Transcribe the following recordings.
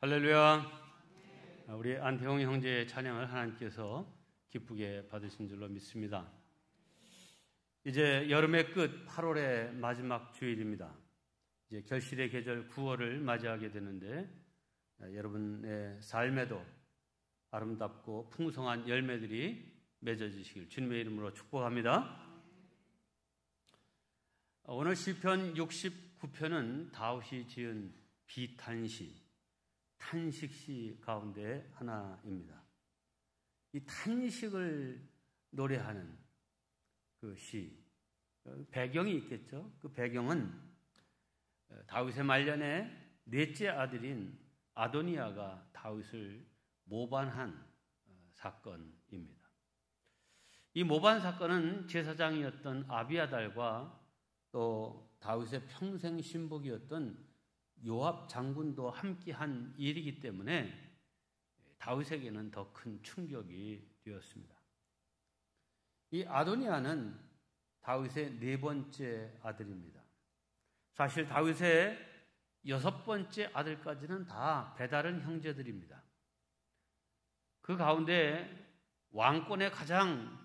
할렐루야. 우리 안태홍 형제의 찬양을 하나님께서 기쁘게 받으신 줄로 믿습니다. 이제 여름의 끝 8월의 마지막 주일입니다. 이제 결실의 계절 9월을 맞이하게 되는데 여러분의 삶에도 아름답고 풍성한 열매들이 맺어지시길 주님의 이름으로 축복합니다. 오늘 시편 69편은 다윗이 지은 비탄시, 탄식시 가운데 하나입니다. 이 탄식을 노래하는 그 시, 배경이 있겠죠. 그 배경은 다윗의 말년에 넷째 아들인 아도니아가 다윗을 모반한 사건입니다. 이 모반 사건은 제사장이었던 아비아달과 또 다윗의 평생 신복이었던 요압 장군도 함께한 일이기 때문에 다윗에게는 더 큰 충격이 되었습니다. 이 아도니아는 다윗의 네 번째 아들입니다. 사실 다윗의 여섯 번째 아들까지는 다 배다른 형제들입니다. 그 가운데 왕권의 가장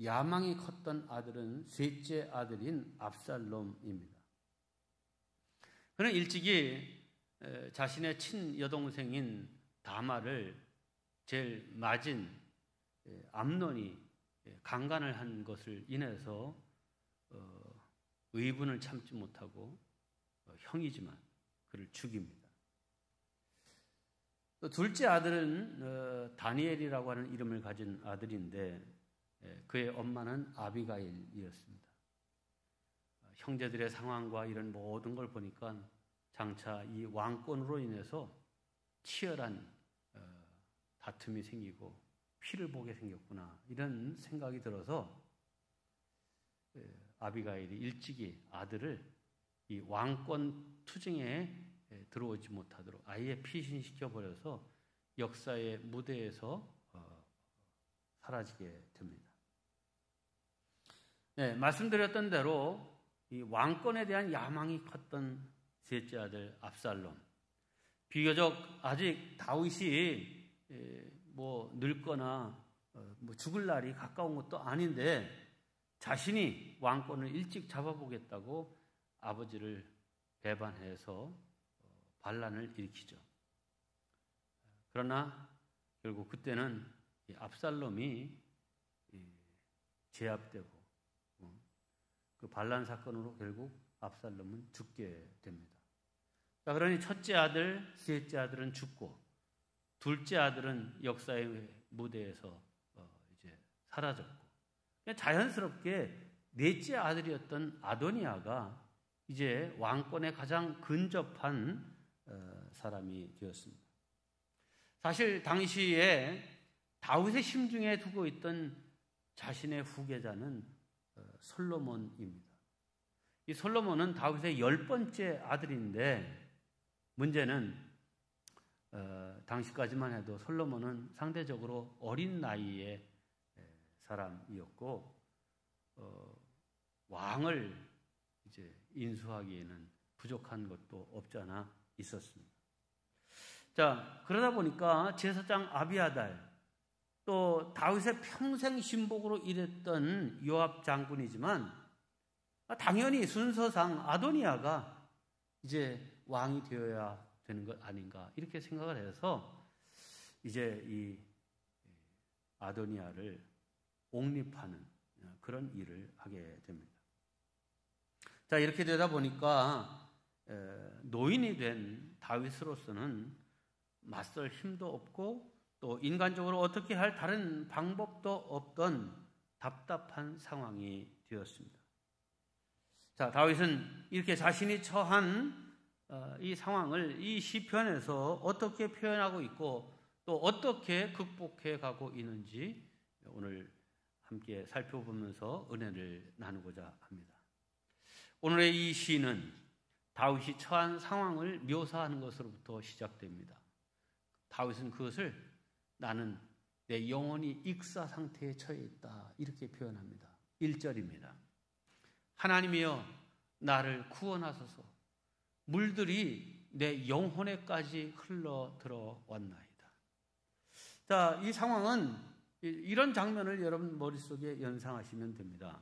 야망이 컸던 아들은 셋째 아들인 압살롬입니다. 그는 일찍이 자신의 친여동생인 다말을 제일 맞은 암논이 강간을 한 것을 인해서 의분을 참지 못하고 형이지만 그를 죽입니다. 또 둘째 아들은 다니엘이라고 하는 이름을 가진 아들인데 그의 엄마는 아비가일이었습니다. 형제들의 상황과 이런 모든 걸 보니까 장차 이 왕권으로 인해서 치열한 다툼이 생기고 피를 보게 생겼구나 이런 생각이 들어서 아비가일이 일찍이 아들을 이 왕권 투쟁에 들어오지 못하도록 아예 피신시켜버려서 역사의 무대에서 사라지게 됩니다. 네, 말씀드렸던 대로 이 왕권에 대한 야망이 컸던 셋째 아들 압살롬, 비교적 아직 다윗이 뭐 늙거나 뭐 죽을 날이 가까운 것도 아닌데 자신이 왕권을 일찍 잡아보겠다고 아버지를 배반해서 반란을 일으키죠. 그러나 결국 그때는 이 압살롬이 제압되고 그 반란 사건으로 결국 압살롬은 죽게 됩니다. 자, 그러니 첫째 아들, 셋째 아들은 죽고 둘째 아들은 역사의 무대에서 이제 사라졌고 자연스럽게 넷째 아들이었던 아도니아가 이제 왕권에 가장 근접한 사람이 되었습니다. 사실 당시에 다윗의 심중에 두고 있던 자신의 후계자는 솔로몬입니다. 이 솔로몬은 다윗의 10번째 아들인데 문제는 당시까지만 해도 솔로몬은 상대적으로 어린 나이의 사람이었고 왕을 이제 인수하기에는 부족한 것도 없잖아 있었습니다. 자, 그러다 보니까 제사장 아비아달 또 다윗의 평생 신복으로 일했던 요압 장군이지만 당연히 순서상 아도니아가 이제 왕이 되어야 되는 것 아닌가 이렇게 생각을 해서 이제 이 아도니아를 옹립하는 그런 일을 하게 됩니다. 자, 이렇게 되다 보니까 노인이 된 다윗으로서는 맞설 힘도 없고 또 인간적으로 어떻게 할 다른 방법도 없던 답답한 상황이 되었습니다. 자, 다윗은 이렇게 자신이 처한 이 상황을 이 시편에서 어떻게 표현하고 있고 또 어떻게 극복해 가고 있는지 오늘 함께 살펴보면서 은혜를 나누고자 합니다. 오늘의 이 시는 다윗이 처한 상황을 묘사하는 것으로부터 시작됩니다. 다윗은 그것을 나는 내 영혼이 익사 상태에 처해 있다 이렇게 표현합니다. 1절입니다. 하나님이여 나를 구원하소서. 물들이 내 영혼에까지 흘러 들어왔나이다. 자, 이 상황은 이런 장면을 여러분 머릿속에 연상하시면 됩니다.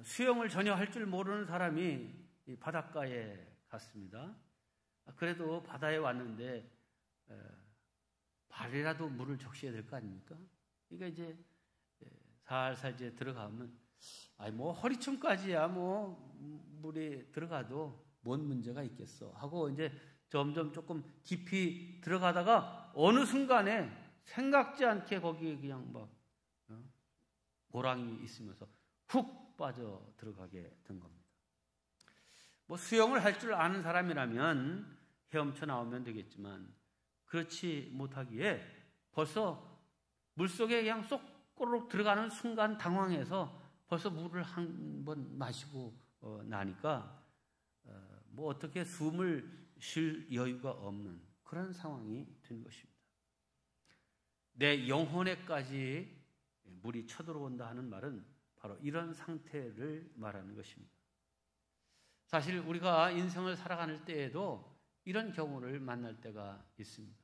수영을 전혀 할 줄 모르는 사람이 이 바닷가에 갔습니다. 그래도 바다에 왔는데 발이라도 물을 적셔야 될 거 아닙니까? 그러니까 이제 살살 이제 들어가면 뭐 허리춤까지야 뭐 물이 들어가도 뭔 문제가 있겠어 하고 이제 점점 조금 깊이 들어가다가 어느 순간에 생각지 않게 거기에 그냥 막 고랑이 있으면서 훅 빠져 들어가게 된 겁니다. 뭐 수영을 할 줄 아는 사람이라면 헤엄쳐 나오면 되겠지만 그렇지 못하기에 벌써 물속에 그냥 쏙 꼬르륵 들어가는 순간 당황해서 벌써 물을 한 번 마시고 나니까 뭐 어떻게 숨을 쉴 여유가 없는 그런 상황이 된 것입니다. 내 영혼에까지 물이 쳐들어온다 하는 말은 바로 이런 상태를 말하는 것입니다. 사실 우리가 인생을 살아가는 때에도 이런 경우를 만날 때가 있습니다.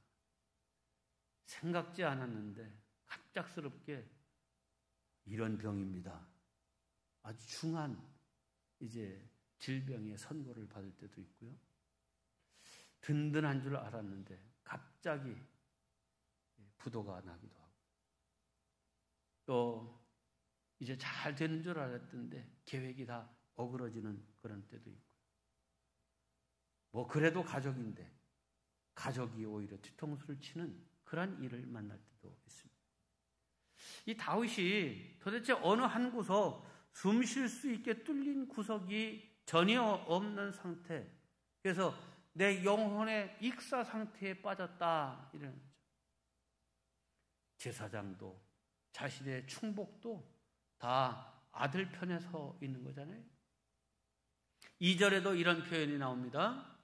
생각지 않았는데 갑작스럽게 이런 병입니다. 아주 중한 이제 질병의 선고를 받을 때도 있고요. 든든한 줄 알았는데 갑자기 부도가 나기도 하고, 또 이제 잘 되는 줄 알았던데 계획이 다 어그러지는 그런 때도 있고, 뭐 그래도 가족인데 가족이 오히려 뒤통수를 치는 그런 일을 만날 때도 있습니다. 이 다윗이 도대체 어느 한 구석 숨 쉴 수 있게 뚫린 구석이 전혀 없는 상태, 그래서 내 영혼의 익사 상태에 빠졌다 이러는 거죠. 제사장도 자신의 충복도 다 아들 편에 서 있는 거잖아요. 2절에도 이런 표현이 나옵니다.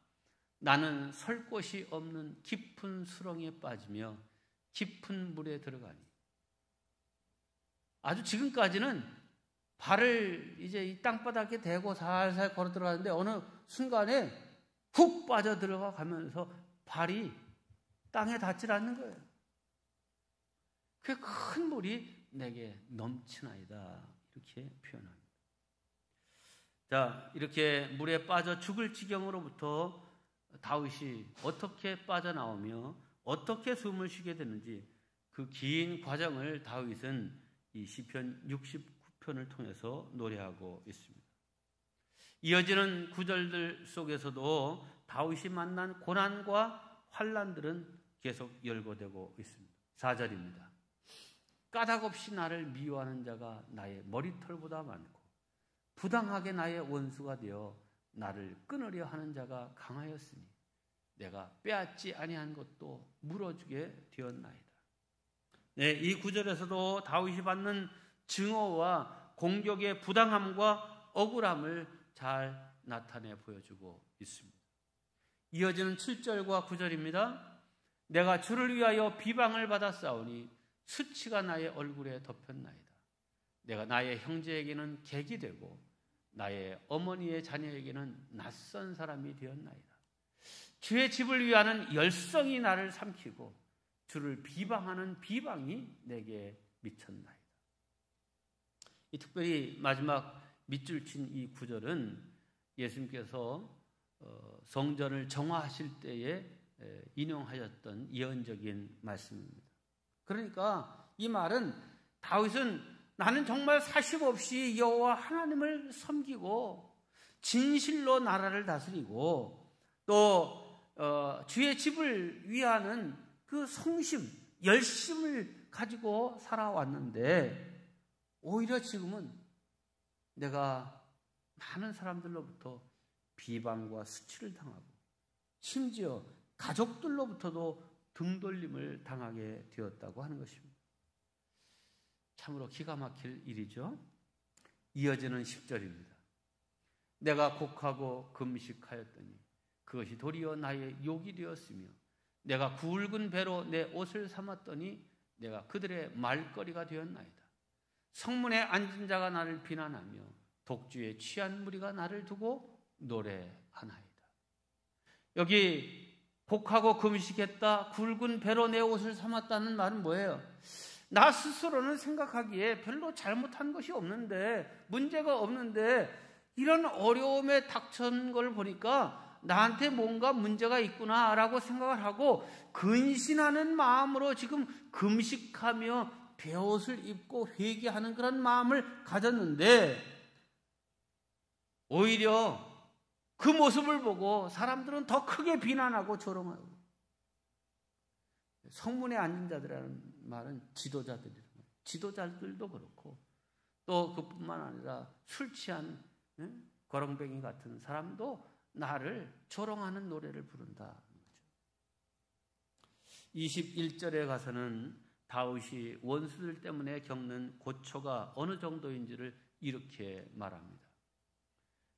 나는 설 곳이 없는 깊은 수렁에 빠지며 깊은 물에 들어가니. 아주 지금까지는 발을 이제 이 땅바닥에 대고 살살 걸어 들어가는데 어느 순간에 훅 빠져 들어가 가면서 발이 땅에 닿질 않는 거예요. 그 큰 물이 내게 넘치나이다 이렇게 표현합니다. 자, 이렇게 물에 빠져 죽을 지경으로부터 다윗이 어떻게 빠져나오며 어떻게 숨을 쉬게 되는지 그 긴 과정을 다윗은 이 시편 69편을 통해서 노래하고 있습니다. 이어지는 구절들 속에서도 다윗이 만난 고난과 환난들은 계속 열거되고 있습니다. 4절입니다. 까닭없이 나를 미워하는 자가 나의 머리털보다 많고 부당하게 나의 원수가 되어 나를 끊으려 하는 자가 강하였으니 내가 빼앗지 아니한 것도 물어주게 되었나이다. 네, 이 구절에서도 다윗이 받는 증오와 공격의 부당함과 억울함을 잘 나타내 보여주고 있습니다. 이어지는 7절과 9절입니다. 내가 주를 위하여 비방을 받았사오니 수치가 나의 얼굴에 덮였나이다. 내가 나의 형제에게는 객이 되고 나의 어머니의 자녀에게는 낯선 사람이 되었나이다. 주의 집을 위하는 열성이 나를 삼키고 주를 비방하는 비방이 내게 미쳤나이다. 이 특별히 마지막 밑줄 친 이 구절은 예수님께서 성전을 정화하실 때에 인용하셨던 예언적인 말씀입니다. 그러니까 이 말은 다윗은 나는 정말 사심 없이 여호와 하나님을 섬기고 진실로 나라를 다스리고 또 주의 집을 위하는 그 성심, 열심을 가지고 살아왔는데 오히려 지금은 내가 많은 사람들로부터 비방과 수치를 당하고 심지어 가족들로부터도 등돌림을 당하게 되었다고 하는 것입니다. 참으로 기가 막힐 일이죠. 이어지는 10절입니다. 내가 곡하고 금식하였더니 그것이 도리어 나의 욕이 되었으며 내가 굵은 배로 내 옷을 삼았더니 내가 그들의 말거리가 되었나이다. 성문에 앉은 자가 나를 비난하며 독주에 취한 무리가 나를 두고 노래하나이다. 여기 곡하고 금식했다, 굵은 배로 내 옷을 삼았다는 말은 뭐예요? 나 스스로는 생각하기에 별로 잘못한 것이 없는데, 문제가 없는데 이런 어려움에 닥친 걸 보니까 나한테 뭔가 문제가 있구나라고 생각을 하고 근신하는 마음으로 지금 금식하며 베옷을 입고 회개하는 그런 마음을 가졌는데, 오히려 그 모습을 보고 사람들은 더 크게 비난하고 조롱하고, 성문에 앉은 자들이라는 말은 지도자들이라는 거예요. 지도자들도 그렇고 또 그뿐만 아니라 술 취한 거렁뱅이 같은 사람도 나를 조롱하는 노래를 부른다. 21절에 가서는 다윗이 원수들 때문에 겪는 고초가 어느 정도인지를 이렇게 말합니다.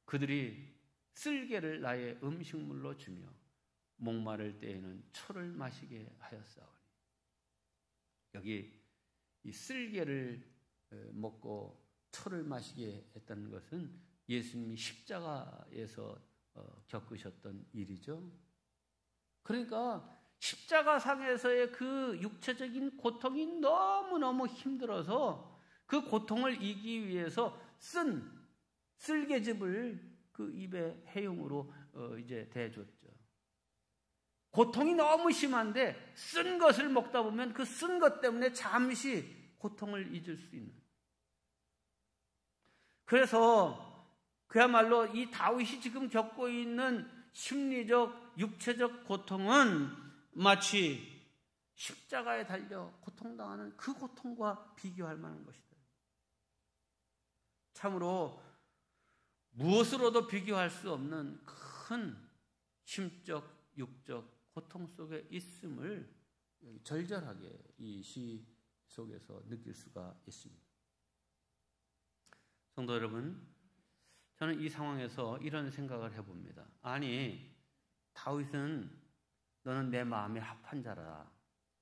그들이 쓸개를 나의 음식물로 주며 목마를 때에는 초를 마시게 하였사오니. 여기 이 쓸개를 먹고 초를 마시게 했다는 것은 예수님이 십자가에서 겪으셨던 일이죠. 그러니까 십자가상에서의 그 육체적인 고통이 너무너무 힘들어서 그 고통을 이기기 위해서 쓴 쓸개즙을 그 입에 해용으로 이제 대줬죠. 고통이 너무 심한데 쓴 것을 먹다 보면 그 쓴 것 때문에 잠시 고통을 잊을 수 있는. 그래서 그야말로 이 다윗이 지금 겪고 있는 심리적, 육체적 고통은 마치 십자가에 달려 고통당하는 그 고통과 비교할 만한 것이다. 참으로 무엇으로도 비교할 수 없는 큰 심적, 육적 고통 속에 있음을 절절하게 이 시 속에서 느낄 수가 있습니다. 성도 여러분, 저는 이 상황에서 이런 생각을 해봅니다. 아니, 다윗은 너는 내 마음에 합한 자라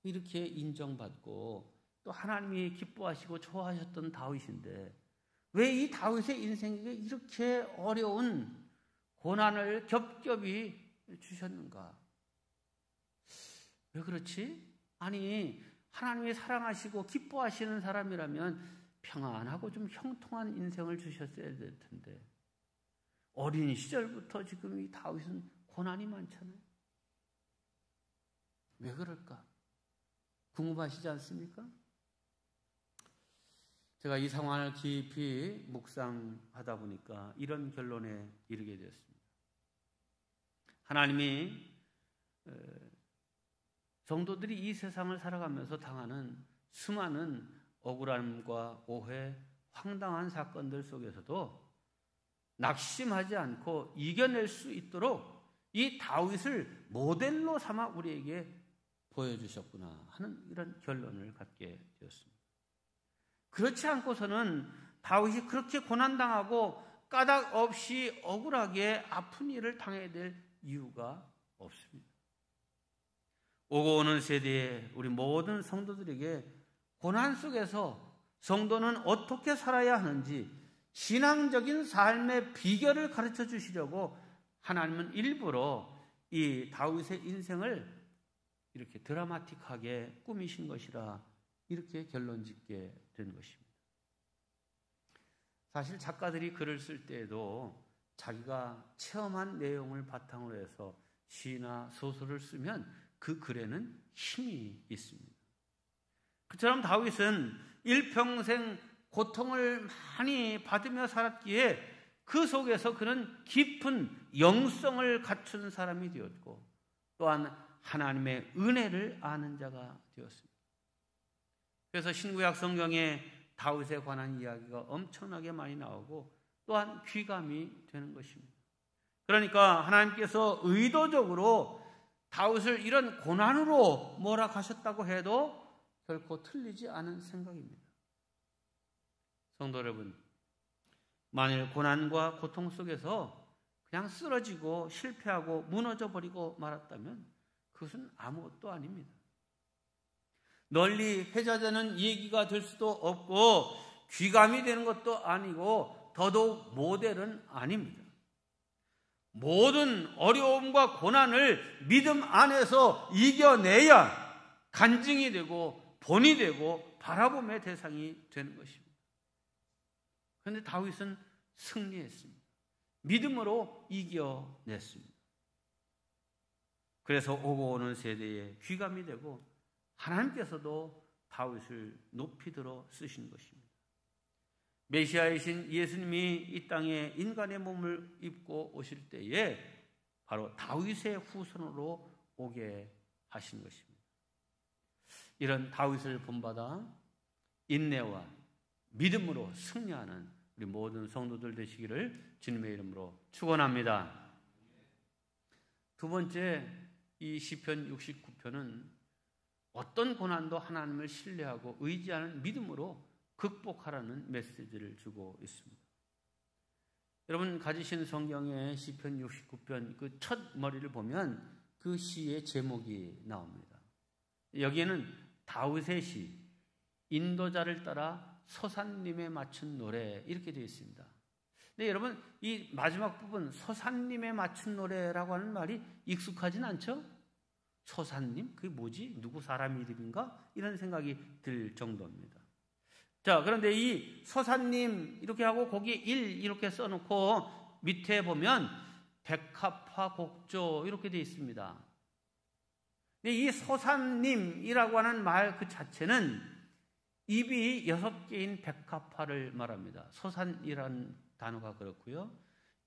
이렇게 인정받고 또 하나님이 기뻐하시고 좋아하셨던 다윗인데 왜 이 다윗의 인생에게 이렇게 어려운 고난을 겹겹이 주셨는가? 왜 그렇지? 아니, 하나님이 사랑하시고 기뻐하시는 사람이라면 평안하고 좀 형통한 인생을 주셨어야 될 텐데 어린 시절부터 지금 이 다윗은 고난이 많잖아요. 왜 그럴까? 궁금하시지 않습니까? 제가 이 상황을 깊이 묵상하다 보니까 이런 결론에 이르게 되었습니다. 하나님이 성도들이 이 세상을 살아가면서 당하는 수많은 억울함과 오해, 황당한 사건들 속에서도 낙심하지 않고 이겨낼 수 있도록 이 다윗을 모델로 삼아 우리에게 보여주셨구나 하는 이런 결론을 갖게 되었습니다. 그렇지 않고서는 다윗이 그렇게 고난당하고 까닭 없이 억울하게 아픈 일을 당해야 될 이유가 없습니다. 오고 오는 세대의 우리 모든 성도들에게 고난 속에서 성도는 어떻게 살아야 하는지 신앙적인 삶의 비결을 가르쳐 주시려고 하나님은 일부러 이 다윗의 인생을 이렇게 드라마틱하게 꾸미신 것이라 이렇게 결론 짓게 된 것입니다. 사실 작가들이 글을 쓸 때에도 자기가 체험한 내용을 바탕으로 해서 시나 소설을 쓰면 그 글에는 힘이 있습니다. 그처럼 다윗은 일평생 고통을 많이 받으며 살았기에 그 속에서 그는 깊은 영성을 갖춘 사람이 되었고 또한 하나님의 은혜를 아는 자가 되었습니다. 그래서 신구약 성경에 다윗에 관한 이야기가 엄청나게 많이 나오고 또한 귀감이 되는 것입니다. 그러니까 하나님께서 의도적으로 다윗을 이런 고난으로 몰아가셨다고 해도 결코 틀리지 않은 생각입니다. 성도 여러분, 만일 고난과 고통 속에서 그냥 쓰러지고 실패하고 무너져 버리고 말았다면 그것은 아무것도 아닙니다. 널리 회자되는 얘기가 될 수도 없고 귀감이 되는 것도 아니고 더더욱 모델은 아닙니다. 모든 어려움과 고난을 믿음 안에서 이겨내야 간증이 되고 본이 되고 바라봄의 대상이 되는 것입니다. 그런데 다윗은 승리했습니다. 믿음으로 이겨냈습니다. 그래서 오고 오는 세대에 귀감이 되고 하나님께서도 다윗을 높이 들어 쓰신 것입니다. 메시아이신 예수님이 이 땅에 인간의 몸을 입고 오실 때에 바로 다윗의 후손으로 오게 하신 것입니다. 이런 다윗을 본받아 인내와 믿음으로 승리하는 우리 모든 성도들 되시기를 주님의 이름으로 축원합니다. 두 번째, 이 시편 69편은 어떤 고난도 하나님을 신뢰하고 의지하는 믿음으로 극복하라는 메시지를 주고 있습니다. 여러분 가지신 성경의 시편 69편 그 첫 머리를 보면 그 시의 제목이 나옵니다. 여기에는 다윗의 시, 인도자를 따라 서산님에 맞춘 노래 이렇게 되어 있습니다. 근데 여러분 이 마지막 부분 서산님에 맞춘 노래라고 하는 말이 익숙하진 않죠? 서산님? 그게 뭐지? 누구 사람 이름인가? 이런 생각이 들 정도입니다. 자, 그런데 이 서산님 이렇게 하고 거기에 1 이렇게 써놓고 밑에 보면 백합화 곡조 이렇게 되어 있습니다. 근데 이 서산님이라고 하는 말 그 자체는 입이 6개인 백합화를 말합니다. 서산이라는 단어가 그렇고요.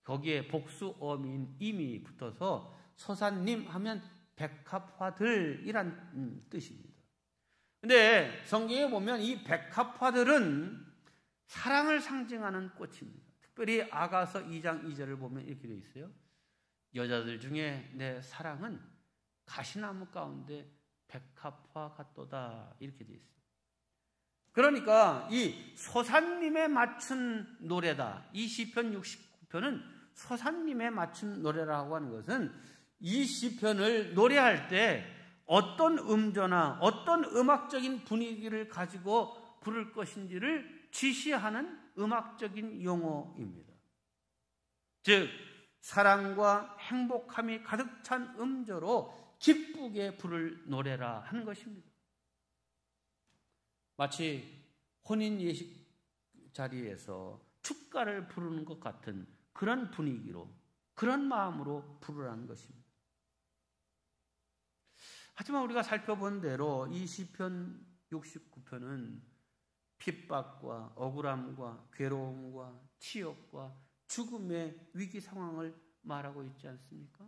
거기에 복수어민 임이 붙어서 서산님 하면 백합화들이란 뜻입니다. 근데 성경에 보면 이 백합화들은 사랑을 상징하는 꽃입니다. 특별히 아가서 2장 2절을 보면 이렇게 되어 있어요. 여자들 중에 내 사랑은 가시나무 가운데 백합화 같도다 이렇게 되어 있어요. 그러니까 이 서산님에 맞춘 노래다. 이 시편 69편은 서산님에 맞춘 노래라고 하는 것은 이 시편을 노래할 때 어떤 음조나 어떤 음악적인 분위기를 가지고 부를 것인지를 지시하는 음악적인 용어입니다. 즉 사랑과 행복함이 가득 찬 음조로 기쁘게 부를 노래라 하는 것입니다. 마치 혼인 예식 자리에서 축가를 부르는 것 같은 그런 분위기로 그런 마음으로 부르라는 것입니다. 하지만 우리가 살펴본 대로 이 시편 69편은 핍박과 억울함과 괴로움과 치욕과 죽음의 위기 상황을 말하고 있지 않습니까?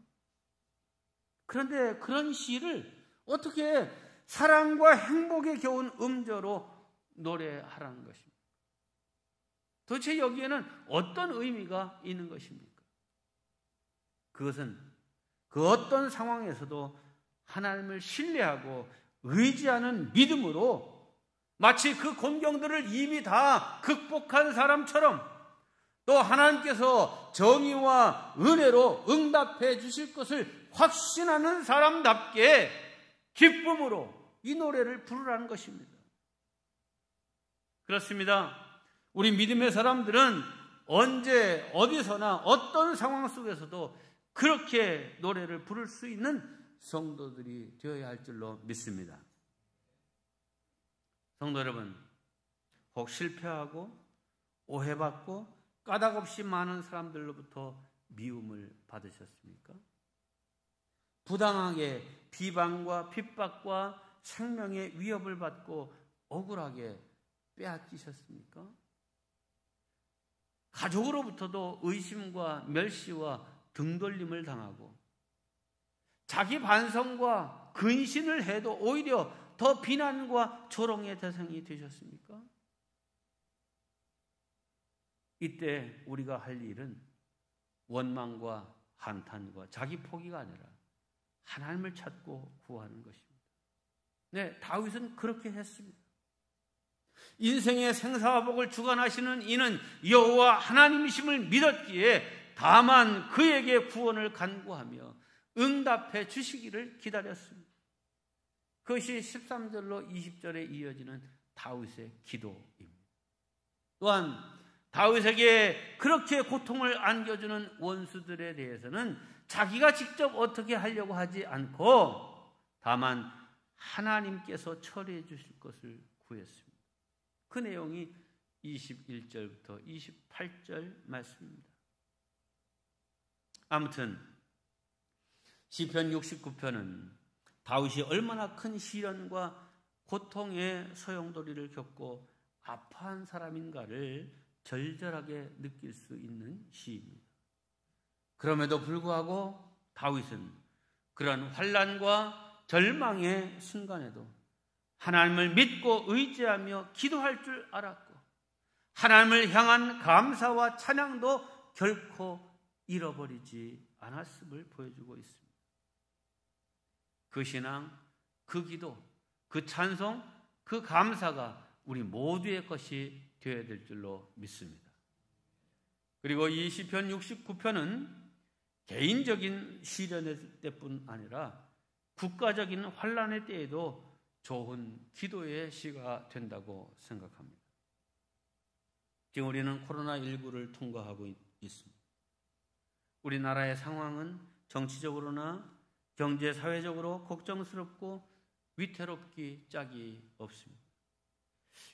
그런데 그런 시를 어떻게 사랑과 행복에 겨운 음조로 노래하라는 것입니까? 도대체 여기에는 어떤 의미가 있는 것입니까? 그것은 그 어떤 상황에서도 하나님을 신뢰하고 의지하는 믿음으로 마치 그 곤경들을 이미 다 극복한 사람처럼 또 하나님께서 정의와 은혜로 응답해 주실 것을 확신하는 사람답게 기쁨으로 이 노래를 부르라는 것입니다. 그렇습니다. 우리 믿음의 사람들은 언제 어디서나 어떤 상황 속에서도 그렇게 노래를 부를 수 있는 성도들이 되어야 할 줄로 믿습니다. 성도 여러분, 혹 실패하고 오해받고 까닭없이 많은 사람들로부터 미움을 받으셨습니까? 부당하게 비방과 핍박과 생명의 위협을 받고 억울하게 빼앗기셨습니까? 가족으로부터도 의심과 멸시와 등돌림을 당하고 자기 반성과 근신을 해도 오히려 더 비난과 조롱의 대상이 되셨습니까? 이때 우리가 할 일은 원망과 한탄과 자기 포기가 아니라 하나님을 찾고 구하는 것입니다. 네, 다윗은 그렇게 했습니다. 인생의 생사화복을 주관하시는 이는 여호와 하나님이심을 믿었기에 다만 그에게 구원을 간구하며 응답해 주시기를 기다렸습니다. 그것이 13절로 20절에 이어지는 다윗의 기도입니다. 또한 다윗에게 그렇게 고통을 안겨주는 원수들에 대해서는 자기가 직접 어떻게 하려고 하지 않고 다만 하나님께서 처리해 주실 것을 구했습니다. 그 내용이 21절부터 28절 말씀입니다. 아무튼 시편 69편은 다윗이 얼마나 큰 시련과 고통의 소용돌이를 겪고 아파한 사람인가를 절절하게 느낄 수 있는 시입니다. 그럼에도 불구하고 다윗은 그런 환난과 절망의 순간에도 하나님을 믿고 의지하며 기도할 줄 알았고 하나님을 향한 감사와 찬양도 결코 잃어버리지 않았음을 보여주고 있습니다. 그 신앙, 그 기도, 그 찬송, 그 감사가 우리 모두의 것이 되어야 될 줄로 믿습니다. 그리고 이 시편 69편은 개인적인 시련의 때뿐 아니라 국가적인 환난의 때에도 좋은 기도의 시가 된다고 생각합니다. 지금 우리는 코로나19를 통과하고 있습니다. 우리나라의 상황은 정치적으로나 경제, 사회적으로 걱정스럽고 위태롭기 짝이 없습니다.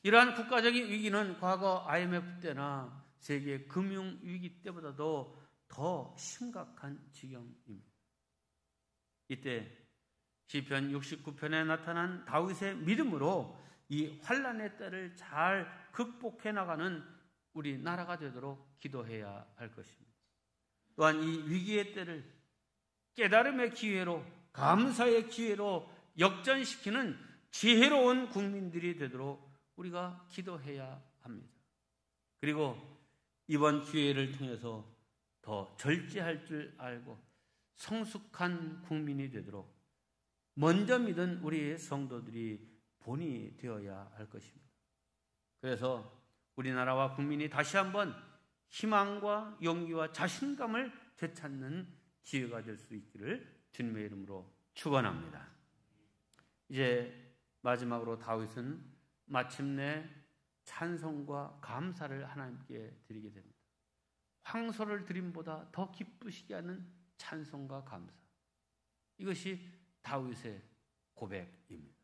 이러한 국가적인 위기는 과거 IMF 때나 세계 금융위기 때보다도 더 심각한 지경입니다. 이때 시편 69편에 나타난 다윗의 믿음으로 이 환난의 때를 잘 극복해 나가는 우리나라가 되도록 기도해야 할 것입니다. 또한 이 위기의 때를 깨달음의 기회로, 감사의 기회로 역전시키는 지혜로운 국민들이 되도록 우리가 기도해야 합니다. 그리고 이번 기회를 통해서 더 절제할 줄 알고 성숙한 국민이 되도록 먼저 믿은 우리의 성도들이 본이 되어야 할 것입니다. 그래서 우리나라와 국민이 다시 한번 희망과 용기와 자신감을 되찾는 기회가 될 수 있기를 주님의 이름으로 축원합니다. 이제 마지막으로 다윗은 마침내 찬송과 감사를 하나님께 드리게 됩니다. 황소를 드림보다 더 기쁘시게 하는 찬송과 감사. 이것이 다윗의 고백입니다.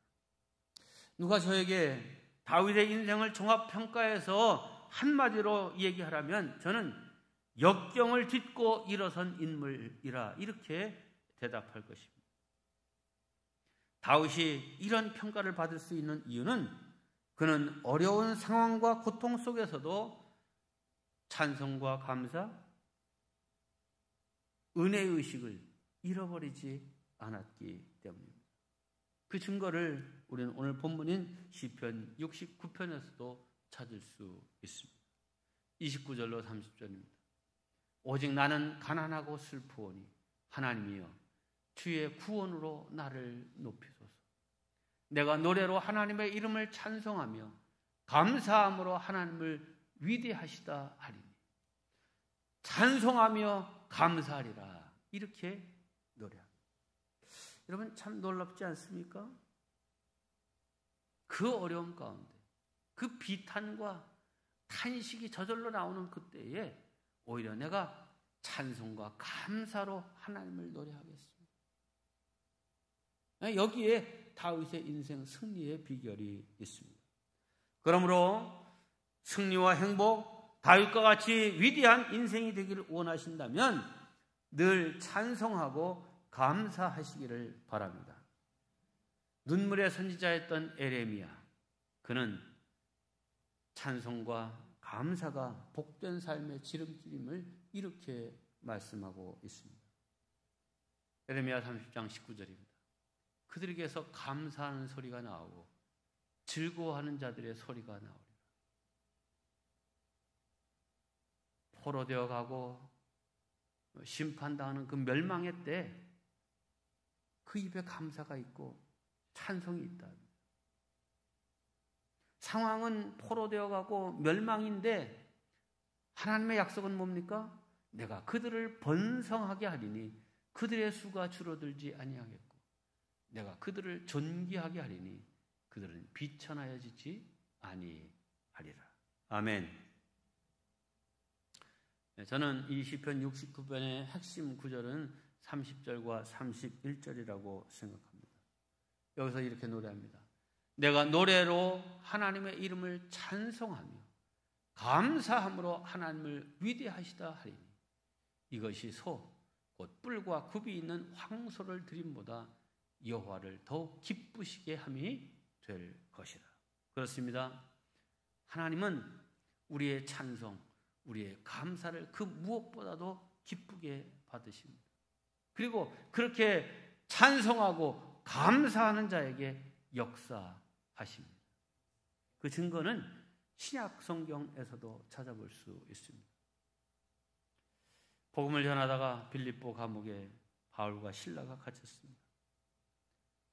누가 저에게 다윗의 인생을 종합평가해서 한마디로 얘기하라면 저는 역경을 딛고 일어선 인물이라 이렇게 대답할 것입니다. 다윗이 이런 평가를 받을 수 있는 이유는 그는 어려운 상황과 고통 속에서도 찬송과 감사, 은혜의식을 잃어버리지 않았기 때문입니다. 그 증거를 우리는 오늘 본문인 시편 69편에서도 찾을 수 있습니다. 29절로 30절입니다. 오직 나는 가난하고 슬프오니 하나님이여 주의 구원으로 나를 높이소서. 내가 노래로 하나님의 이름을 찬송하며 감사함으로 하나님을 위대하시다 하리니 찬송하며 감사하리라 이렇게 노래합니다. 여러분 참 놀랍지 않습니까? 그 어려움 가운데 그 비탄과 탄식이 저절로 나오는 그때에 오히려 내가 찬송과 감사로 하나님을 노래하겠습니다. 여기에 다윗의 인생 승리의 비결이 있습니다. 그러므로 승리와 행복, 다윗과 같이 위대한 인생이 되기를 원하신다면 늘 찬송하고 감사하시기를 바랍니다. 눈물의 선지자였던 에레미야, 그는 찬송과 감사가 복된 삶의 지름길임을 이렇게 말씀하고 있습니다. 에레미야 30장 19절입니다. 그들에게서 감사하는 소리가 나오고 즐거워하는 자들의 소리가 나오리라. 포로되어 가고 심판당하는 그 멸망의 때 그 입에 감사가 있고 찬송이 있다. 상황은 포로되어 가고 멸망인데 하나님의 약속은 뭡니까? 내가 그들을 번성하게 하리니 그들의 수가 줄어들지 아니하겠고 내가 그들을 존귀하게 하리니 그들은 비천하여지지 아니하리라. 아멘. 저는 이 시편 69편의 핵심 구절은 30절과 31절이라고 생각합니다. 여기서 이렇게 노래합니다. 내가 노래로 하나님의 이름을 찬송하며 감사함으로 하나님을 위대하시다 하리니 이것이 소 곧 뿔과 굽이 있는 황소를 드림보다 여호와를 더욱 기쁘시게 함이 될 것이라. 그렇습니다. 하나님은 우리의 찬송, 우리의 감사를 그 무엇보다도 기쁘게 받으십니다. 그리고 그렇게 찬송하고 감사하는 자에게 역사하십니다. 그 증거는 신약 성경에서도 찾아볼 수 있습니다. 복음을 전하다가 빌립보 감옥에 바울과 실라가 갇혔습니다.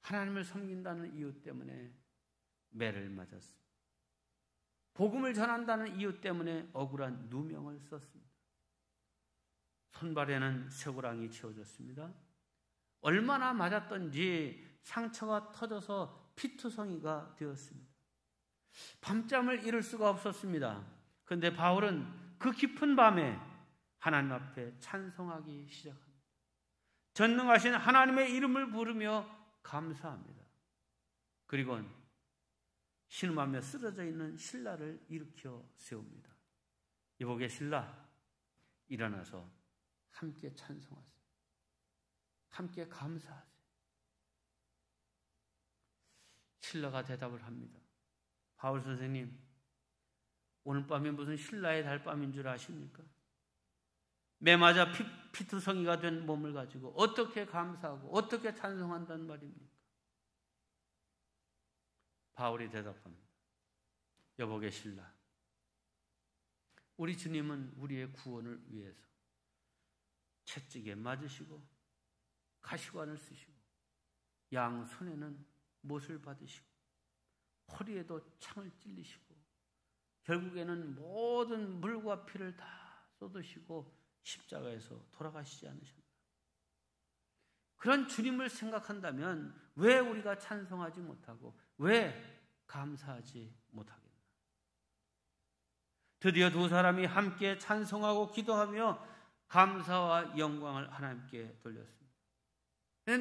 하나님을 섬긴다는 이유 때문에 매를 맞았습니다. 복음을 전한다는 이유 때문에 억울한 누명을 썼습니다. 손발에는 쇠고랑이 채워졌습니다. 얼마나 맞았던지 상처가 터져서 피투성이가 되었습니다. 밤잠을 이룰 수가 없었습니다. 그런데 바울은 그 깊은 밤에 하나님 앞에 찬송하기 시작합니다. 전능하신 하나님의 이름을 부르며 감사합니다. 그리고 신음하며 쓰러져 있는 신라를 일으켜 세웁니다. 이복의 신라, 일어나서 함께 찬송하세요. 함께 감사하세요. 신라가 대답을 합니다. 바울 선생님, 오늘 밤이 무슨 신라의 달밤인 줄 아십니까? 매 맞아 피투성이가 된 몸을 가지고 어떻게 감사하고 어떻게 찬송한단 말입니까? 바울이 대답합니다. 여복의 신라, 우리 주님은 우리의 구원을 위해서 채찍에 맞으시고 가시관을 쓰시고 양 손에는 못을 받으시고 허리에도 창을 찔리시고 결국에는 모든 물과 피를 다 쏟으시고 십자가에서 돌아가시지 않으셨나? 그런 주님을 생각한다면 왜 우리가 찬송하지 못하고 왜 감사하지 못하겠나? 드디어 두 사람이 함께 찬송하고 기도하며 감사와 영광을 하나님께 돌렸습니다.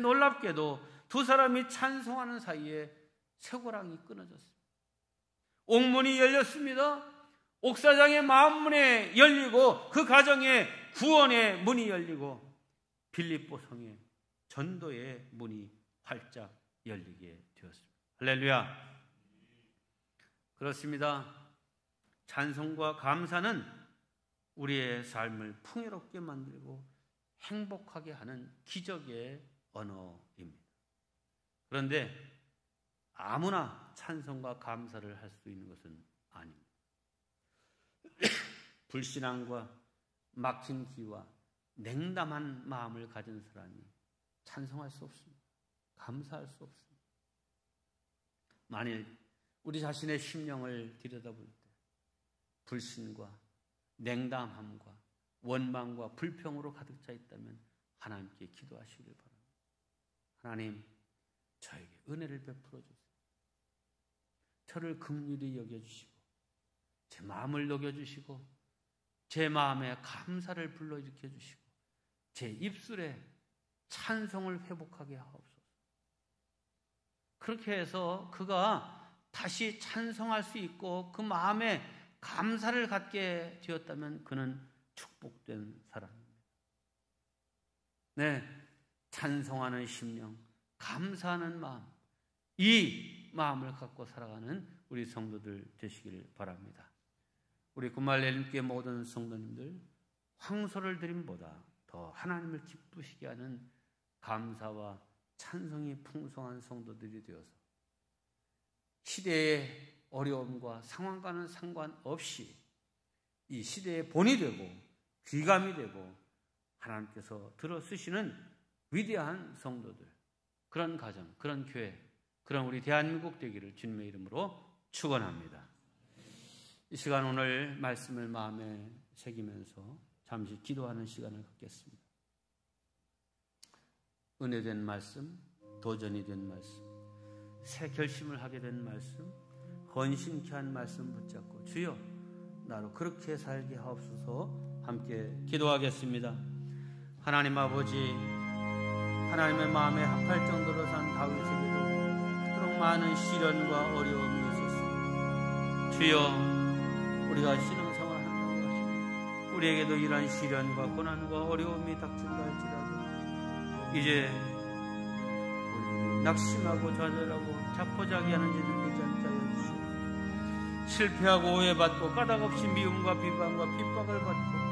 놀랍게도 두 사람이 찬송하는 사이에 쇠고랑이 끊어졌습니다. 옥문이 열렸습니다. 옥사장의 마음문이 열리고 그 가정의 구원의 문이 열리고 빌립보 성의 전도의 문이 활짝 열리게 되었습니다. 할렐루야. 그렇습니다. 찬송과 감사는 우리의 삶을 풍요롭게 만들고 행복하게 하는 기적의 언어입니다. 그런데 아무나 찬송과 감사를 할 수 있는 것은 아닙니다. 불신앙과 막힌 귀와 냉담한 마음을 가진 사람이 찬송할 수 없습니다. 감사할 수 없습니다. 만일 우리 자신의 심령을 들여다볼 때 불신과 냉담함과 원망과 불평으로 가득 차 있다면 하나님께 기도하시길 바랍니다. 하나님, 저에게 은혜를 베풀어 주세요. 저를 긍휼히 여겨주시고 제 마음을 녹여주시고 제 마음에 감사를 불러일으켜 주시고 제 입술에 찬송을 회복하게 하옵소서. 그렇게 해서 그가 다시 찬송할 수 있고 그 마음에 감사를 갖게 되었다면 그는 축복된 사람입니다. 네, 찬송하는 심령, 감사하는 마음, 이 마음을 갖고 살아가는 우리 성도들 되시길 바랍니다. 우리 구말레님께 모든 성도님들, 황소를 드림보다 더 하나님을 기쁘시게 하는 감사와 찬송이 풍성한 성도들이 되어서 시대의 어려움과 상황과는 상관없이 이 시대의 본이 되고 귀감이 되고 하나님께서 들어 쓰시는 위대한 성도들, 그런 가정, 그런 교회, 그런 우리 대한민국 되기를 주님의 이름으로 축원합니다. 이 시간 오늘 말씀을 마음에 새기면서 잠시 기도하는 시간을 갖겠습니다. 은혜된 말씀, 도전이 된 말씀, 새 결심을 하게 된 말씀, 헌신케 한 말씀 붙잡고 주여 나로 그렇게 살게 하옵소서 함께 기도하겠습니다. 하나님 아버지, 하나님의 마음에 합할 정도로 산 다윗에게도 그토록 많은 시련과 어려움이 있었습니다. 주여, 우리가 신앙생활 한다고 하시면 우리에게도 이러한 시련과 고난과 어려움이 닥친다 할지라도 이제 우리 낙심하고 좌절하고 자포자기하는 일을 되지 않게 하여 주시옵소서. 실패하고 오해받고 까닭없이 미움과 비방과 핍박을 받고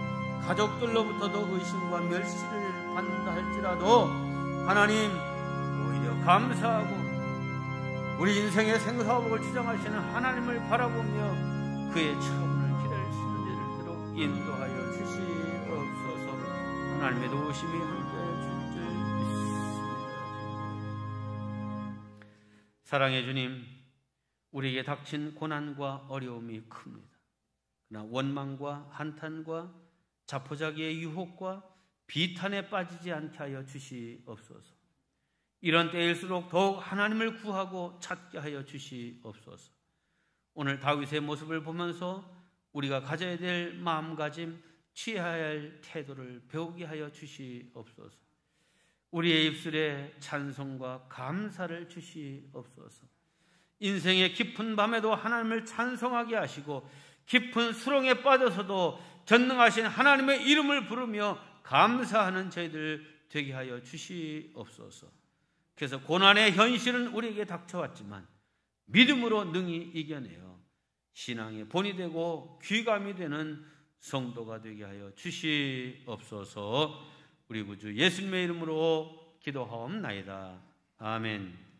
가족들로부터도 의심과 멸시를 받는다 할지라도 하나님 오히려 감사하고 우리 인생의 생사복을 주장하시는 하나님을 바라보며 그의 처음을 기다릴 수 있는 일들로 인도하여 주시옵소서. 하나님의 도우심이 함께하여 줄 줄 믿습니다. 사랑의 주님, 우리에게 닥친 고난과 어려움이 큽니다. 그러나 원망과 한탄과 자포자기의 유혹과 비탄에 빠지지 않게 하여 주시옵소서. 이런 때일수록 더욱 하나님을 구하고 찾게 하여 주시옵소서. 오늘 다윗의 모습을 보면서 우리가 가져야 될 마음가짐, 취해야 할 태도를 배우게 하여 주시옵소서. 우리의 입술에 찬송과 감사를 주시옵소서. 인생의 깊은 밤에도 하나님을 찬송하게 하시고 깊은 수렁에 빠져서도 전능하신 하나님의 이름을 부르며 감사하는 저희들 되게 하여 주시옵소서. 그래서 고난의 현실은 우리에게 닥쳐왔지만 믿음으로 능히 이겨내어 신앙의 본이 되고 귀감이 되는 성도가 되게 하여 주시옵소서. 우리 구주 예수님의 이름으로 기도하옵나이다. 아멘.